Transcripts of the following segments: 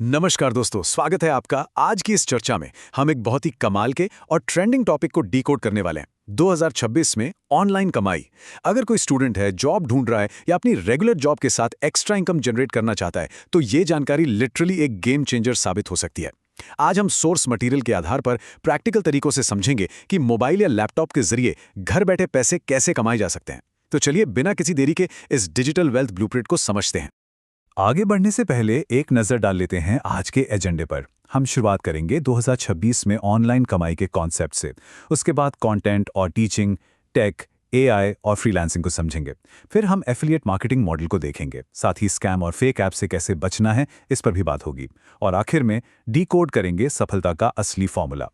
नमस्कार दोस्तों, स्वागत है आपका। आज की इस चर्चा में हम एक बहुत ही कमाल के और ट्रेंडिंग टॉपिक को डिकोड करने वाले हैं। 2026 में ऑनलाइन कमाई। अगर कोई स्टूडेंट है, जॉब ढूंढ रहा है या अपनी रेगुलर जॉब के साथ एक्स्ट्रा इनकम जनरेट करना चाहता है, तो ये जानकारी लिटरली एक गेम चेंजर साबित हो सकती है। आज हम सोर्स मटेरियल के आधार पर प्रैक्टिकल तरीकों से समझेंगे कि मोबाइल या लैपटॉप के जरिए घर बैठे पैसे कैसे कमाए जा सकते हैं। तो चलिए बिना किसी देरी के इस डिजिटल वेल्थ ब्लूप्रिंट को समझते हैं। आगे बढ़ने से पहले एक नज़र डाल लेते हैं आज के एजेंडे पर। हम शुरुआत करेंगे 2026 में ऑनलाइन कमाई के कॉन्सेप्ट से। उसके बाद कंटेंट और टीचिंग, टेक, एआई और फ्रीलांसिंग को समझेंगे। फिर हम एफिलिएट मार्केटिंग मॉडल को देखेंगे। साथ ही स्कैम और फेक ऐप से कैसे बचना है, इस पर भी बात होगी। और आखिर में डीकोड करेंगे सफलता का असली फॉर्मूला।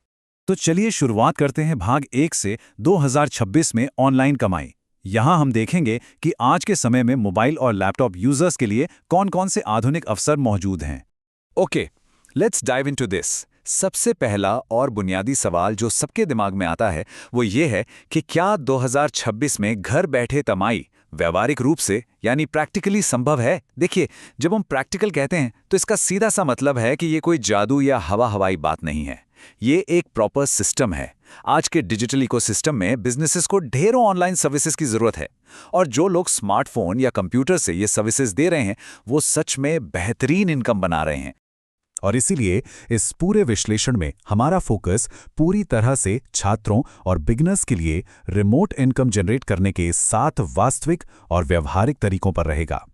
तो चलिए शुरुआत करते हैं भाग 1 से 2026 में ऑनलाइन कमाई। यहाँ हम देखेंगे कि आज के समय में मोबाइल और लैपटॉप यूजर्स के लिए कौन-कौन से आधुनिक अवसर मौजूद हैं। Okay, let's dive into this. सबसे पहला और बुनियादी सवाल जो सबके दिमाग में आता है वो ये है कि क्या 2026 में घर बैठे कमाई व्यावहारिक रूप से यानी प्रैक्टिकली संभव है? देखिए, जब हम प्रैक्टिकल कहते हैं तो इसका सीधा सा मतलब है कि ये कोई जादू या हवाई बात नहीं है। ये एक प्रॉपर सिस्टम है। आज के डिजिटल इकोसिस्टम में बिजनेसेस को ढेरों ऑनलाइन सर्विसेज की जरूरत है, और जो लोग स्मार्टफोन या कंप्यूटर से ये सर्विसेज दे रहे हैं वो सच में बेहतरीन इनकम बना रहे हैं। और इसीलिए इस पूरे विश्लेषण में हमारा फोकस पूरी तरह से छात्रों और बिगिनर्स के लिए रिमोट इनकम जनरेट करने के 7 वास्तविक और व्यवहारिक तरीकों पर रहेगा।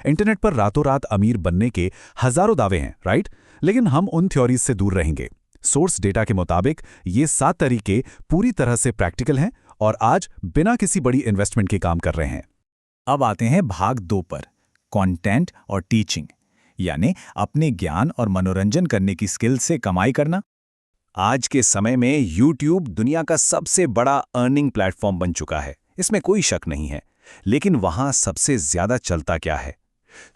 इंटरनेट पर रातों रात अमीर बनने के हजारों दावे हैं, राइट? लेकिन हम उन थ्योरीज से दूर रहेंगे। सोर्स डेटा के मुताबिक ये 7 तरीके पूरी तरह से प्रैक्टिकल हैं और आज बिना किसी बड़ी इन्वेस्टमेंट के काम कर रहे हैं। अब आते हैं भाग 2 पर, कंटेंट और टीचिंग, यानी अपने ज्ञान और मनोरंजन करने की स्किल से कमाई करना। आज के समय में YouTube दुनिया का सबसे बड़ा अर्निंग प्लेटफॉर्म बन चुका है, इसमें कोई शक नहीं है। लेकिन वहां सबसे ज्यादा चलता क्या है?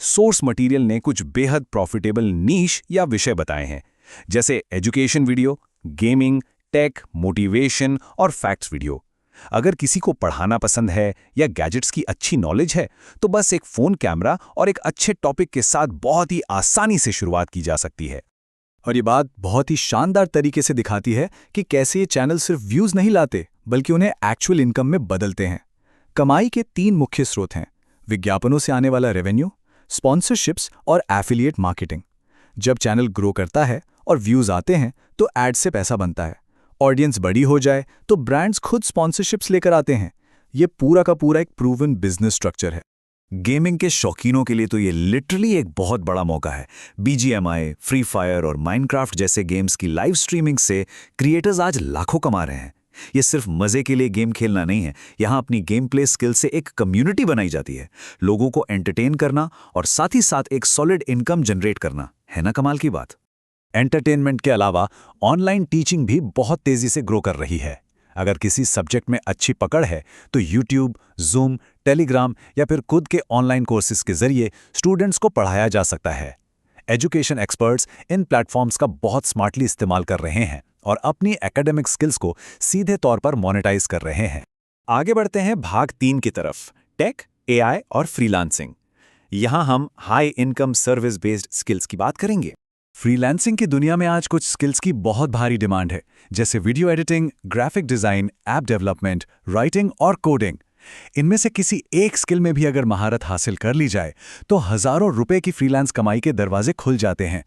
सोर्स मटेरियल ने कुछ बेहद प्रॉफिटेबल नीश या विषय बताए हैं, जैसे education video, gaming, tech, motivation और फैक्ट्स वीडियो। अगर किसी को पढ़ाना पसंद है या गैजेट्स की अच्छी नॉलेज है तो बस एक फोन कैमरा और एक अच्छे टॉपिक के साथ बहुत ही आसानी से शुरुआत की जा सकती है। और ये बात बहुत ही शानदार तरीके से दिखाती है कि कैसे ये चैनल सिर्फ व्यूज नहीं लाते बल्कि उन्हें एक्चुअल इनकम में बदलते हैं। कमाई के 3 मुख्य स्रोत हैं: विज्ञापनों से आने वाला रेवेन्यू, स्पॉन्सरशिप्स और एफिलिएट मार्केटिंग। जब चैनल ग्रो करता है और व्यूज आते हैं तो एड से पैसा बनता है। ऑडियंस बड़ी हो जाए तो ब्रांड्स खुद स्पॉन्सरशिप्स लेकर आते हैं। ये पूरा का पूरा एक प्रूवन बिजनेस स्ट्रक्चर है। गेमिंग के शौकीनों के लिए तो ये लिटरली एक बहुत बड़ा मौका है। BGMI, फ्री फायर और माइनक्राफ्ट जैसे गेम्स की लाइव स्ट्रीमिंग से क्रिएटर्स आज लाखों कमा रहे हैं। ये सिर्फ मजे के लिए गेम खेलना नहीं है, यहाँ अपनी गेम प्ले स्किल से एक कम्युनिटी बनाई जाती है। लोगों को एंटरटेन करना और साथ ही साथ एक सॉलिड इनकम जनरेट करना, है ना कमाल की बात? एंटरटेनमेंट के अलावा ऑनलाइन टीचिंग भी बहुत तेजी से ग्रो कर रही है। अगर किसी सब्जेक्ट में अच्छी पकड़ है तो YouTube, Zoom, Telegram या फिर खुद के ऑनलाइन कोर्सेज के जरिए स्टूडेंट्स को पढ़ाया जा सकता है। एजुकेशन एक्सपर्ट्स इन प्लेटफॉर्म्स का बहुत स्मार्टली इस्तेमाल कर रहे हैं और अपनी एकेडमिक स्किल्स को सीधे तौर पर मोनेटाइज कर रहे हैं। आगे बढ़ते हैं भाग 3 की तरफ, टेक, AI और फ्रीलांसिंग। यहाँ हम high income service based skills की बात करेंगे। फ्रीलांसिंग की दुनिया में आज कुछ स्किल्स की बहुत भारी डिमांड है, जैसे video editing, graphic design, app development, writing और कोडिंग। इनमें से किसी एक स्किल में भी अगर महारत हासिल कर ली जाए तो हजारों रुपए की फ्रीलांस कमाई के दरवाजे खुल जाते हैं।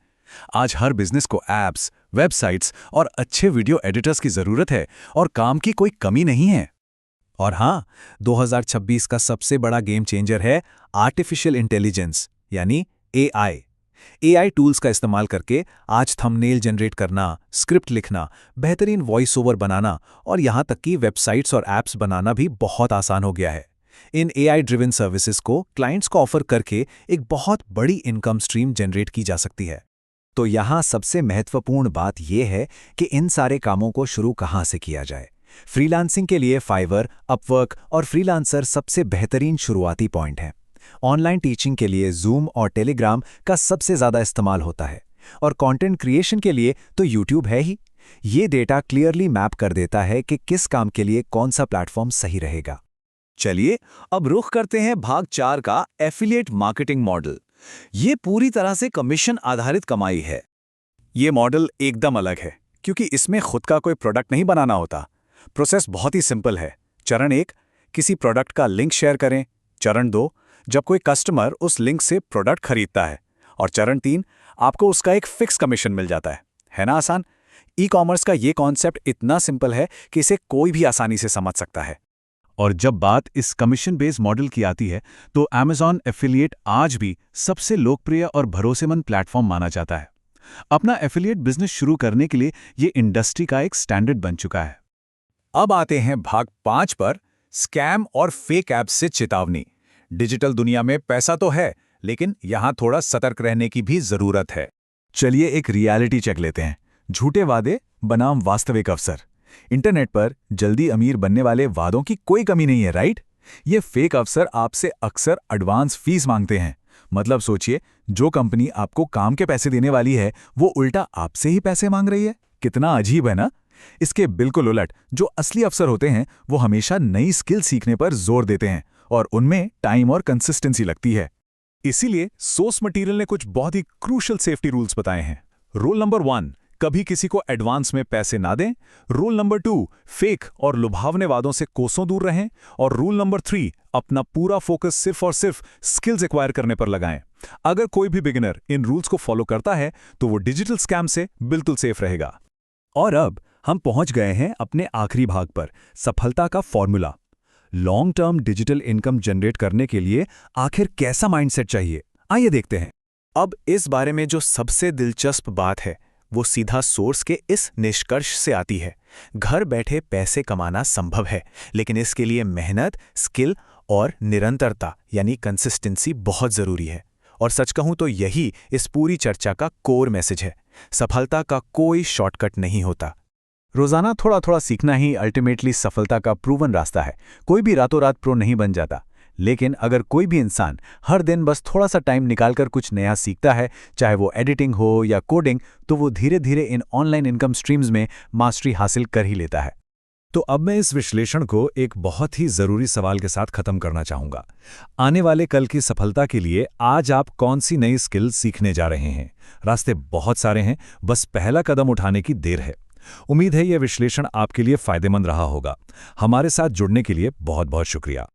आज हर बिजनेस को ऐप्स, वेबसाइट्स और अच्छे वीडियो एडिटर्स की जरूरत है और काम की कोई कमी नहीं है। और हाँ, 2026 का सबसे बड़ा गेम चेंजर है आर्टिफिशियल इंटेलिजेंस यानी AI। AI टूल्स का इस्तेमाल करके आज थंबनेल जनरेट करना, स्क्रिप्ट लिखना, बेहतरीन वॉइस ओवर बनाना और यहाँ तक कि वेबसाइट्स और ऐप्स बनाना भी बहुत आसान हो गया है। इन AI ड्रिवन सर्विसेज को क्लाइंट्स को ऑफर करके एक बहुत बड़ी इनकम स्ट्रीम जनरेट की जा सकती है। तो यहाँ सबसे महत्वपूर्ण बात यह है कि इन सारे कामों को शुरू कहाँ से किया जाए। फ्रीलांसिंग के लिए फाइवर, अपवर्क और फ्रीलांसर सबसे बेहतरीन शुरुआती पॉइंट हैं। ऑनलाइन टीचिंग के लिए Zoom और Telegram का सबसे ज़्यादा इस्तेमाल होता है और कंटेंट क्रिएशन के लिए तो YouTube है ही। ये डेटा क्लियरली मैप कर देता है कि किस काम के लिए कौन सा प्लेटफॉर्म सही रहेगा। चलिए अब रुख करते हैं भाग 4 का एफिलिएट मार्केटिंग मॉडल। ये पूरी तरह से कमीशन आधारित कमाई है। ये मॉडल एकदम अलग है क्योंकि इसमें खुद का कोई प्रोडक्ट नहीं बनाना होता। प्रोसेस बहुत ही सिंपल है। चरण 1, किसी प्रोडक्ट का लिंक शेयर करें। चरण 2, जब कोई कस्टमर उस लिंक से प्रोडक्ट खरीदता है। और चरण 3, आपको उसका एक फिक्स कमीशन मिल जाता है ना आसान? ई कॉमर्स का ये कॉन्सेप्ट इतना सिंपल है कि इसे कोई भी आसानी से समझ सकता है। और जब बात इस कमीशन बेस्ड मॉडल की आती है तो Amazon एफिलिएट आज भी सबसे लोकप्रिय और भरोसेमंद प्लेटफॉर्म माना जाता है। अपना एफिलिएट बिजनेस शुरू करने के लिए ये इंडस्ट्री का एक स्टैंडर्ड बन चुका है। अब आते हैं भाग 5 पर, स्कैम और फेक ऐप्स से चेतावनी। डिजिटल दुनिया में पैसा तो है, लेकिन यहां थोड़ा सतर्क रहने की भी जरूरत है। चलिए एक रियलिटी चेक लेते हैं। झूठे वादे बनाम वास्तविक अवसर। इंटरनेट पर जल्दी अमीर बनने वाले वादों की कोई कमी नहीं है, राइट? ये फेक अफसर आपसे अक्सर एडवांस फीस मांगते हैं। मतलब सोचिए, जो कंपनी आपको काम के पैसे देने वाली है वो उल्टा आपसे ही पैसे मांग रही है। कितना अजीब है ना? इसके बिल्कुल उलट जो असली अफसर होते हैं वो हमेशा नई स्किल सीखने पर जोर देते हैं और उनमें टाइम और कंसिस्टेंसी लगती है। इसीलिए सोर्स मटेरियल ने कुछ बहुत ही क्रूशियल सेफ्टी रूल्स बताए हैं। रूल नंबर 1, कभी किसी को एडवांस में पैसे ना दें। रूल नंबर 2, फेक और लुभावने वादों से कोसों दूर रहें। और रूल नंबर 3, अपना पूरा फोकस सिर्फ और सिर्फ स्किल्स एक्वायर करने पर लगाएं। अगर कोई भी बिगिनर इन रूल्स को फॉलो करता है तो वो डिजिटल स्कैम से बिल्कुल सेफ रहेगा। और अब हम पहुंच गए हैं अपने आखिरी भाग पर, सफलता का formula. Long term digital income generate करने के लिए आखिर कैसा माइंडसेट चाहिए, आइए देखते हैं। अब इस बारे में जो सबसे दिलचस्प बात है वो सीधा सोर्स के इस निष्कर्ष से आती है। घर बैठे पैसे कमाना संभव है, लेकिन इसके लिए मेहनत, स्किल और निरंतरता यानी कंसिस्टेंसी बहुत जरूरी है। और सच कहूं तो यही इस पूरी चर्चा का कोर मैसेज है। सफलता का कोई शॉर्टकट नहीं होता। रोजाना थोड़ा थोड़ा सीखना ही अल्टीमेटली सफलता का प्रूवन रास्ता है। कोई भी रातों रात प्रो नहीं बन जाता। लेकिन अगर कोई भी इंसान हर दिन बस थोड़ा सा टाइम निकालकर कुछ नया सीखता है, चाहे वो एडिटिंग हो या कोडिंग, तो वो धीरे धीरे इन ऑनलाइन इनकम स्ट्रीम्स में मास्टरी हासिल कर ही लेता है। तो अब मैं इस विश्लेषण को एक बहुत ही जरूरी सवाल के साथ खत्म करना चाहूंगा। आने वाले कल की सफलता के लिए आज आप कौन सी नई स्किल सीखने जा रहे हैं? रास्ते बहुत सारे हैं, बस पहला कदम उठाने की देर है। उम्मीद है यह विश्लेषण आपके लिए फायदेमंद रहा होगा। हमारे साथ जुड़ने के लिए बहुत बहुत शुक्रिया।